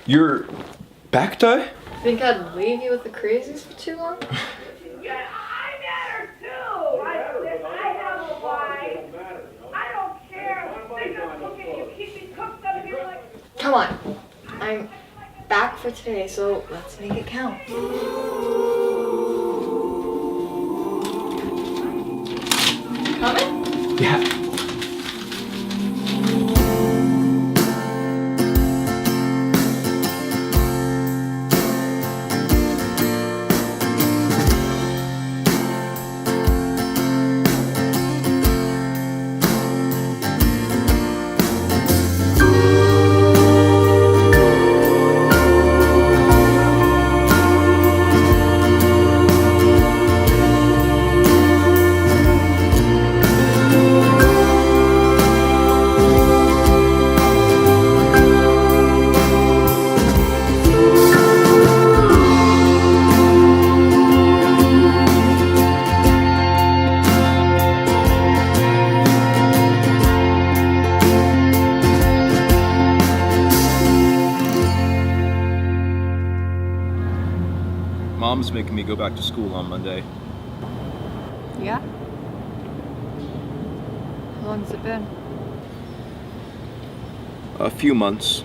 You're back, Di? Think I'd leave you with the crazies for too long? Yeah, I matter too. I have a wife. I don't care. Think I'm cooking. You keep me cooked up here like. Come on. I'm back for today, so let's make it count. Coming? Yeah. Mom's making me go back to school on Monday. Yeah? How long's it been? A few months.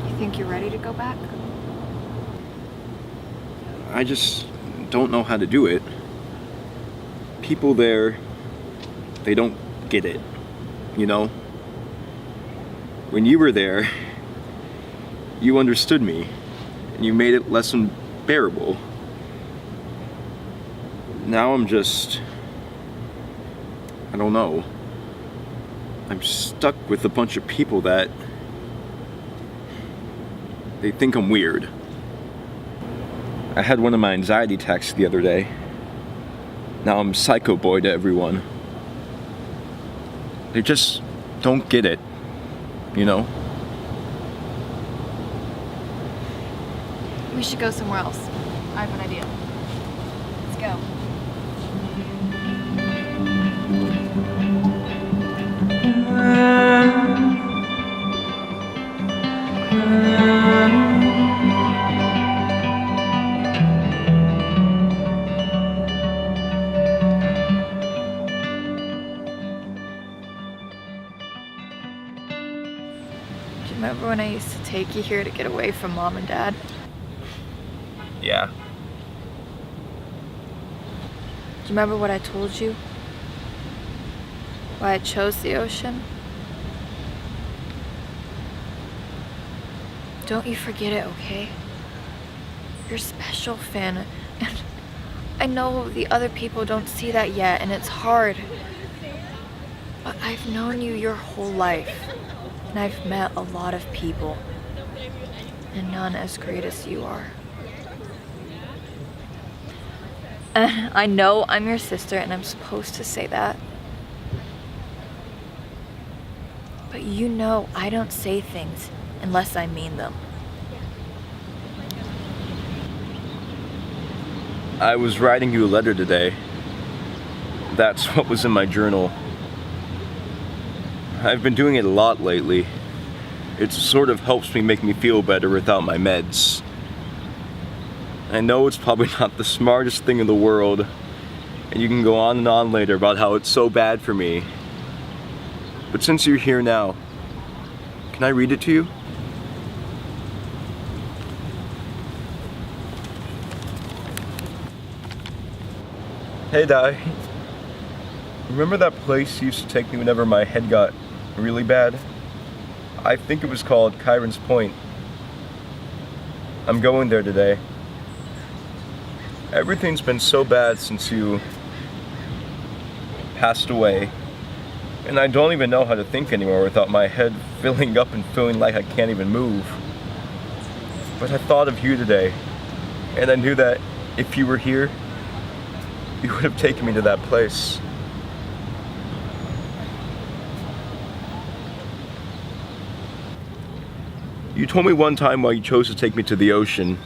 You think you're ready to go back? I just don't know how to do it. People there, they don't get it, you know? When you were there, you understood me, and you made it less unbearable. Now I'm just... I don't know. I'm stuck with a bunch of people that... they think I'm weird. I had one of my anxiety attacks the other day. Now I'm psycho boy to everyone. They just don't get it, you know? We should go somewhere else. I have an idea. Let's go. Do you remember when I used to take you here to get away from Mom and Dad? Yeah. Do you remember what I told you? Why I chose the ocean? Don't you forget it, okay? You're special, Finn. And I know the other people don't see that yet, and it's hard. But I've known you your whole life. And I've met a lot of people. And none as great as you are. I know I'm your sister and I'm supposed to say that. But you know I don't say things unless I mean them. I was writing you a letter today. That's what was in my journal. I've been doing it a lot lately. It sort of helps me feel better without my meds. I know it's probably not the smartest thing in the world, and you can go on and on later about how it's so bad for me. But since you're here now, can I read it to you? Hey, Di. Remember that place you used to take me whenever my head got really bad? I think it was called Kyron's Point. I'm going there today. Everything's been so bad since you passed away, and I don't even know how to think anymore without my head filling up and feeling like I can't even move. But I thought of you today, and I knew that if you were here, you would have taken me to that place. You told me one time why you chose to take me to the ocean.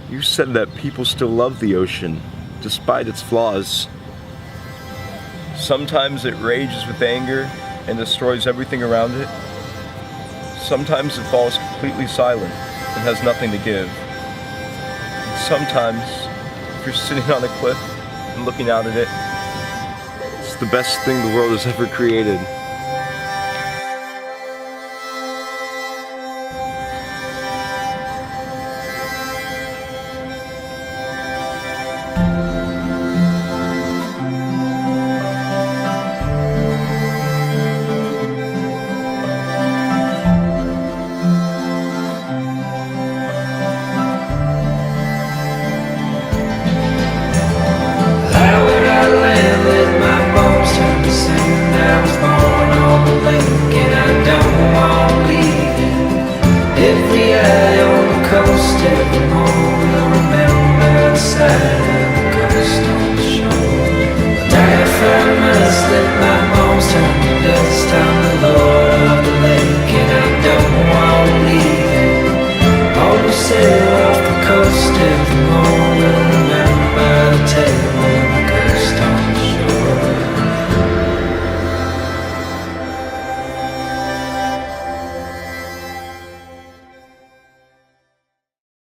You said that people still love the ocean, despite its flaws. Sometimes it rages with anger, and destroys everything around it, sometimes it falls completely silent and has nothing to give. And sometimes, if you're sitting on a cliff and looking out at it, it's the best thing the world has ever created.